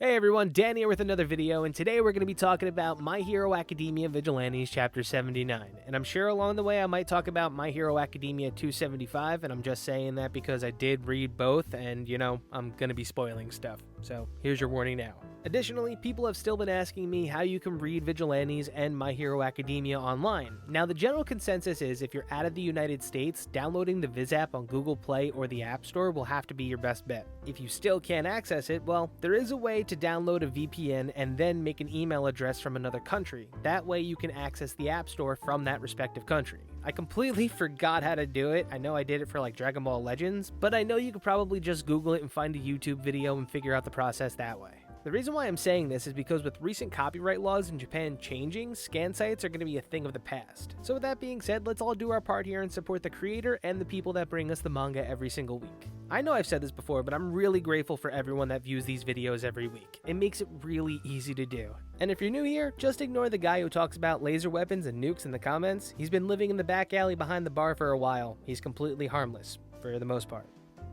Hey everyone, Dan here with another video, and today we're going to be talking about My Hero Academia Vigilantes Chapter 79. And I'm sure along the way I might talk about My Hero Academia 275, and I'm just saying that because I did read both, and I'm going to be spoiling stuff. So here's your warning now. Additionally, people have still been asking me how you can read Vigilantes and My Hero Academia online. Now, the general consensus is if you're out of the United States, downloading the Viz app on Google Play or the App Store will have to be your best bet. If you still can't access it, well, there is a way to download a VPN and then make an email address from another country. That way you can access the App Store from that respective country. I completely forgot how to do it. I know I did it for like Dragon Ball Legends, but I know you could probably just Google it and find a YouTube video and figure out the process that way. The reason why I'm saying this is because with recent copyright laws in Japan changing, scan sites are going to be a thing of the past. So with that being said, let's all do our part here and support the creator and the people that bring us the manga every single week. I know I've said this before, but I'm really grateful for everyone that views these videos every week. It makes it really easy to do. And if you're new here, just ignore the guy who talks about laser weapons and nukes in the comments. He's been living in the back alley behind the bar for a while. He's completely harmless, for the most part.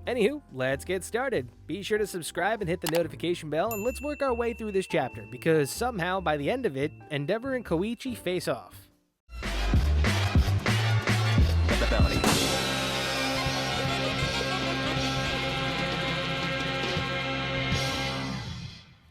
Anywho, let's get started. Be sure to subscribe and hit the notification bell, and let's work our way through this chapter, because somehow, by the end of it, Endeavor and Koichi face off.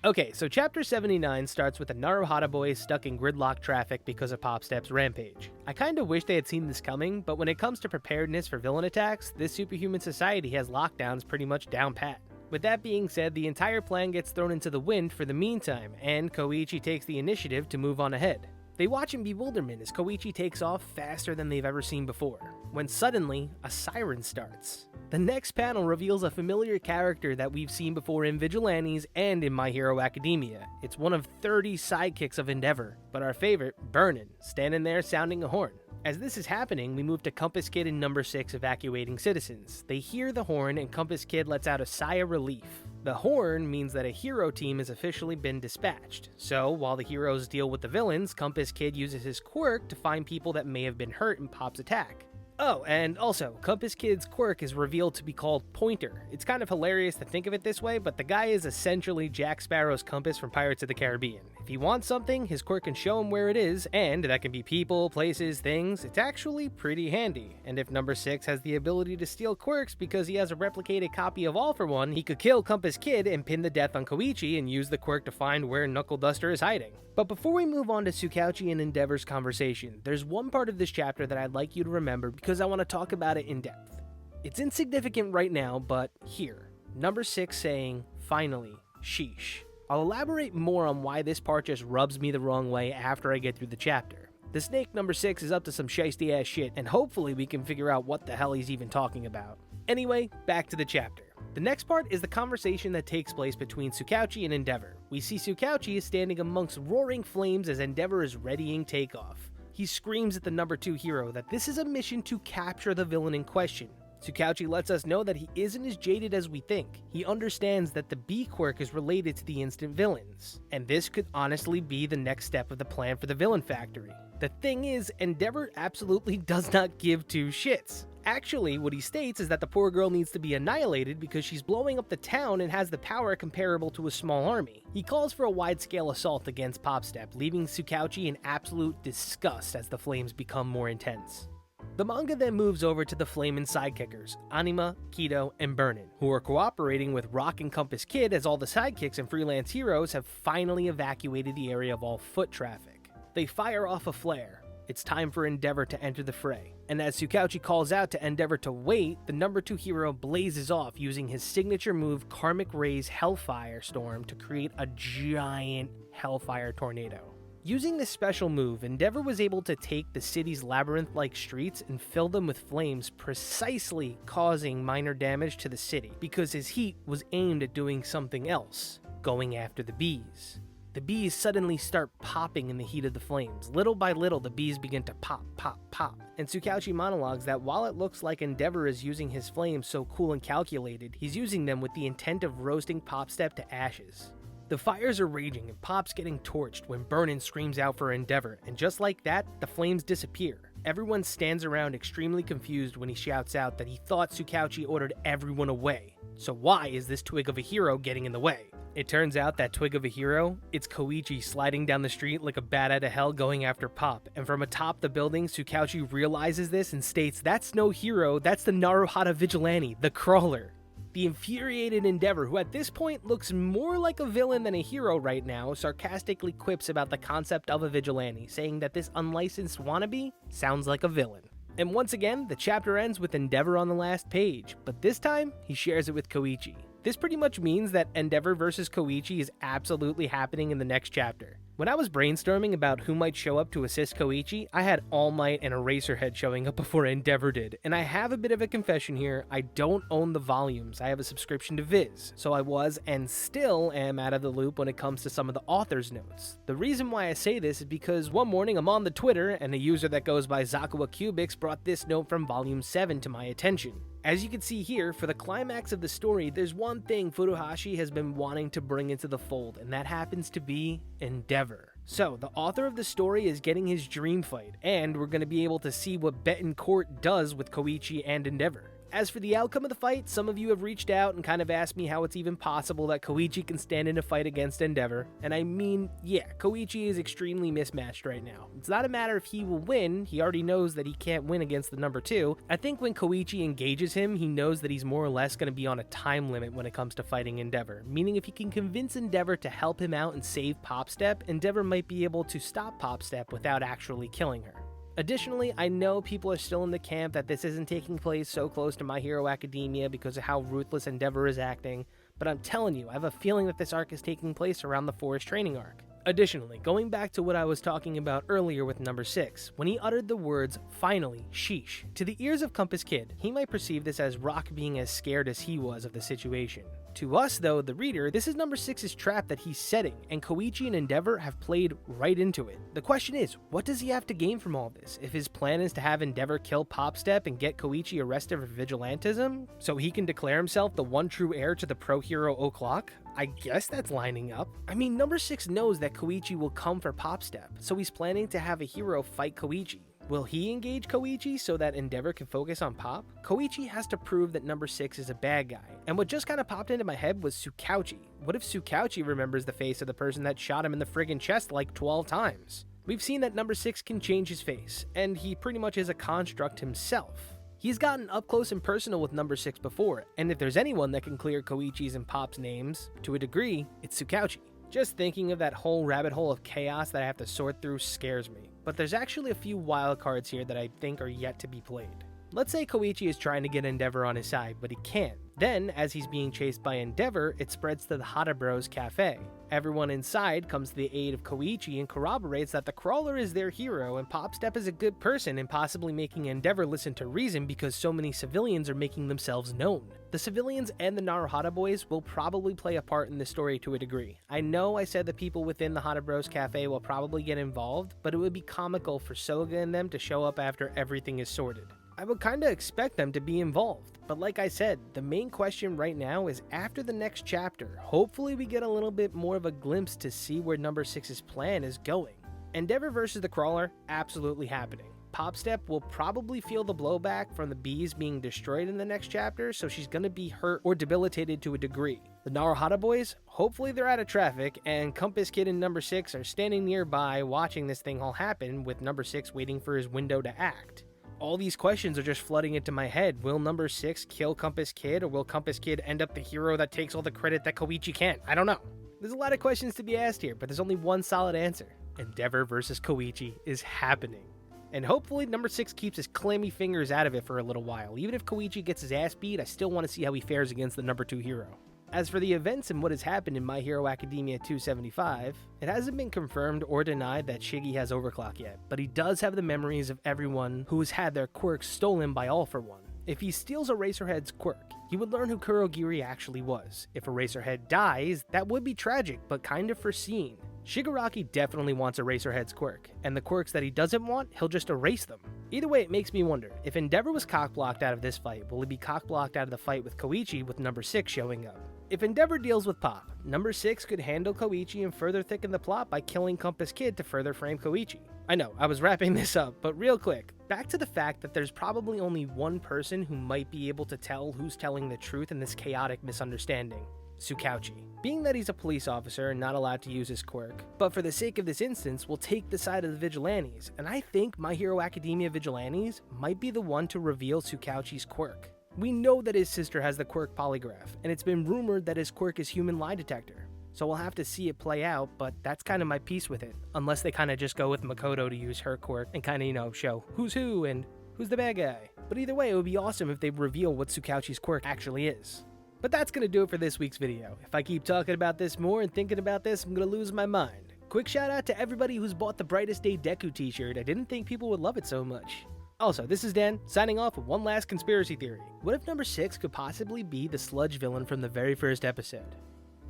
Okay, so Chapter 79 starts with the Naruhata boys stuck in gridlock traffic because of Popstep's rampage. I kinda wish they had seen this coming, but when it comes to preparedness for villain attacks, this superhuman society has lockdowns pretty much down pat. With that being said, the entire plan gets thrown into the wind for the meantime, and Koichi takes the initiative to move on ahead. They watch in bewilderment as Koichi takes off faster than they've ever seen before, when suddenly, a siren starts. The next panel reveals a familiar character that we've seen before in Vigilantes and in My Hero Academia. It's one of 30 sidekicks of Endeavor, but our favorite, Burnin, standing there sounding a horn. As this is happening, we move to Compass Kid and Number 6 evacuating citizens. They hear the horn and Compass Kid lets out a sigh of relief. The horn means that a hero team has officially been dispatched. So, while the heroes deal with the villains, Compass Kid uses his quirk to find people that may have been hurt in Pop's attack. Oh, and also, Compass Kid's quirk is revealed to be called Pointer. It's kind of hilarious to think of it this way, but the guy is essentially Jack Sparrow's compass from Pirates of the Caribbean. If he wants something, his quirk can show him where it is, and that can be people, places, things. It's actually pretty handy. And if Number 6 has the ability to steal quirks because he has a replicated copy of All for One, he could kill Compass Kid and pin the death on Koichi and use the quirk to find where Knuckle Duster is hiding. But before we move on to Tsukauchi and Endeavor's conversation, there's one part of this chapter that I'd like you to remember because I want to talk about it in depth. It's insignificant right now, but here. Number 6 saying, finally, sheesh. I'll elaborate more on why this part just rubs me the wrong way after I get through the chapter. The snake Number 6 is up to some shiesty ass shit, and hopefully we can figure out what the hell he's even talking about. Anyway, back to the chapter. The next part is the conversation that takes place between Tsukauchi and Endeavor. We see Tsukauchi is standing amongst roaring flames as Endeavor is readying takeoff. He screams at the Number 2 hero that this is a mission to capture the villain in question. Tsukauchi lets us know that he isn't as jaded as we think. He understands that the B quirk is related to the instant villains, and this could honestly be the next step of the plan for the villain factory. The thing is, Endeavor absolutely does not give two shits. Actually, what he states is that the poor girl needs to be annihilated because she's blowing up the town and has the power comparable to a small army. He calls for a wide-scale assault against Popstep, leaving Tsukauchi in absolute disgust as the flames become more intense. The manga then moves over to the Flamin' Sidekickers, Anima, Kido, and Burnin, who are cooperating with Rock and Compass Kid as all the sidekicks and freelance heroes have finally evacuated the area of all foot traffic. They fire off a flare. It's time for Endeavor to enter the fray. And as Tsukauchi calls out to Endeavor to wait, the Number 2 hero blazes off using his signature move Karmic Ray's Hellfire Storm to create a giant Hellfire tornado. Using this special move, Endeavor was able to take the city's labyrinth-like streets and fill them with flames, precisely causing minor damage to the city, because his heat was aimed at doing something else, going after the bees. The bees suddenly start popping in the heat of the flames. Little by little, the bees begin to pop, pop, pop. And Tsukauchi monologues that while it looks like Endeavor is using his flames so cool and calculated, he's using them with the intent of roasting Popstep to ashes. The fires are raging and Pop's getting torched when Burnin screams out for Endeavor, and just like that, the flames disappear. Everyone stands around extremely confused when he shouts out that he thought Tsukauchi ordered everyone away. So why is this twig of a hero getting in the way? It turns out that twig of a hero, it's Koichi sliding down the street like a bat out of hell going after Pop, and from atop the building, Tsukauchi realizes this and states, "That's no hero, that's the Naruhata Vigilante, the Crawler." The infuriated Endeavor, who at this point looks more like a villain than a hero right now, sarcastically quips about the concept of a vigilante, saying that this unlicensed wannabe sounds like a villain. And once again, the chapter ends with Endeavor on the last page, but this time, he shares it with Koichi. This pretty much means that Endeavor versus Koichi is absolutely happening in the next chapter. When I was brainstorming about who might show up to assist Koichi, I had All Might and Eraserhead showing up before Endeavor did, and I have a bit of a confession here, I don't own the volumes, I have a subscription to Viz, so I was and still am out of the loop when it comes to some of the author's notes. The reason why I say this is because one morning I'm on the Twitter, and a user that goes by Zakua Cubics brought this note from volume 7 to my attention. As you can see here, for the climax of the story, there's one thing Furuhashi has been wanting to bring into the fold, and that happens to be Endeavor. So, the author of the story is getting his dream fight, and we're going to be able to see what Betancourt does with Koichi and Endeavor. As for the outcome of the fight, some of you have reached out and kind of asked me how it's even possible that Koichi can stand in a fight against Endeavor, and I mean, yeah, Koichi is extremely mismatched right now. It's not a matter if he will win, he already knows that he can't win against the number 2. I think when Koichi engages him, he knows that he's more or less going to be on a time limit when it comes to fighting Endeavor, meaning if he can convince Endeavor to help him out and save Popstep, Endeavor might be able to stop Popstep without actually killing her. Additionally, I know people are still in the camp that this isn't taking place so close to My Hero Academia because of how ruthless Endeavor is acting, but I'm telling you, I have a feeling that this arc is taking place around the Forest Training arc. Additionally, going back to what I was talking about earlier with number 6, when he uttered the words, "finally, sheesh," to the ears of Compass Kid, he might perceive this as Rock being as scared as he was of the situation. To us, though, the reader, this is number 6's trap that he's setting, and Koichi and Endeavor have played right into it. The question is, what does he have to gain from all this? If his plan is to have Endeavor kill Popstep and get Koichi arrested for vigilantism, so he can declare himself the one true heir to the pro-hero O'Clock? I guess that's lining up. I mean, number 6 knows that Koichi will come for Popstep, so he's planning to have a hero fight Koichi. Will he engage Koichi so that Endeavor can focus on Pop? Koichi has to prove that number 6 is a bad guy. And what just kind of popped into my head was Tsukauchi. What if Tsukauchi remembers the face of the person that shot him in the friggin' chest like 12 times? We've seen that number 6 can change his face, and he pretty much is a construct himself. He's gotten up close and personal with number 6 before, and if there's anyone that can clear Koichi's and Pop's names, to a degree, it's Tsukauchi. Just thinking of that whole rabbit hole of chaos that I have to sort through scares me. But there's actually a few wild cards here that I think are yet to be played. Let's say Koichi is trying to get Endeavor on his side, but he can't. Then, as he's being chased by Endeavor, it spreads to the Hata Bros Cafe. Everyone inside comes to the aid of Koichi and corroborates that the Crawler is their hero and Popstep is a good person and possibly making Endeavor listen to reason because so many civilians are making themselves known. The civilians and the Naruhata boys will probably play a part in the story to a degree. I know I said the people within the Hata Bros Cafe will probably get involved, but it would be comical for Soga and them to show up after everything is sorted. I would kinda expect them to be involved, but like I said, the main question right now is after the next chapter, hopefully we get a little bit more of a glimpse to see where number 6's plan is going. Endeavor versus the Crawler, absolutely happening. Popstep will probably feel the blowback from the bees being destroyed in the next chapter, so she's gonna be hurt or debilitated to a degree. The Naruhata boys, hopefully they're out of traffic, and Compass Kid and number 6 are standing nearby watching this thing all happen, with number 6 waiting for his window to act. All these questions are just flooding into my head. Will number 6 kill Compass Kid, or will Compass Kid end up the hero that takes all the credit that Koichi can't? I don't know. There's a lot of questions to be asked here, but there's only one solid answer. Endeavor versus Koichi is happening. And hopefully number 6 keeps his clammy fingers out of it for a little while. Even if Koichi gets his ass beat, I still want to see how he fares against the number 2 hero. As for the events and what has happened in My Hero Academia 275, it hasn't been confirmed or denied that Shiggy has Overclock yet, but he does have the memories of everyone who has had their quirks stolen by All for One. If he steals Eraserhead's quirk, he would learn who Kurogiri actually was. If Eraserhead dies, that would be tragic, but kind of foreseen. Shigaraki definitely wants Eraserhead's quirk, and the quirks that he doesn't want, he'll just erase them. Either way, it makes me wonder, if Endeavor was cockblocked out of this fight, will he be cockblocked out of the fight with Koichi with number 6 showing up? If Endeavor deals with Pop, number 6 could handle Koichi and further thicken the plot by killing Compass Kid to further frame Koichi. I know, I was wrapping this up, but real quick, back to the fact that there's probably only one person who might be able to tell who's telling the truth in this chaotic misunderstanding. Tsukauchi. Being that he's a police officer and not allowed to use his quirk, but for the sake of this instance, we'll take the side of the Vigilantes, and I think My Hero Academia Vigilantes might be the one to reveal Tsukauchi's quirk. We know that his sister has the quirk polygraph, and it's been rumored that his quirk is human lie detector. So we'll have to see it play out, but that's kind of my piece with it. Unless they kind of just go with Makoto to use her quirk and kind of, show who's who and who's the bad guy. But either way, it would be awesome if they reveal what Tsukauchi's quirk actually is. But that's going to do it for this week's video. If I keep talking about this more and thinking about this, I'm going to lose my mind. Quick shout out to everybody who's bought the Brightest Day Deku t-shirt. I didn't think people would love it so much. Also, this is Dan, signing off with one last conspiracy theory. What if number 6 could possibly be the sludge villain from the very first episode?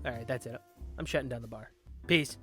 Alright, that's it. I'm shutting down the bar. Peace.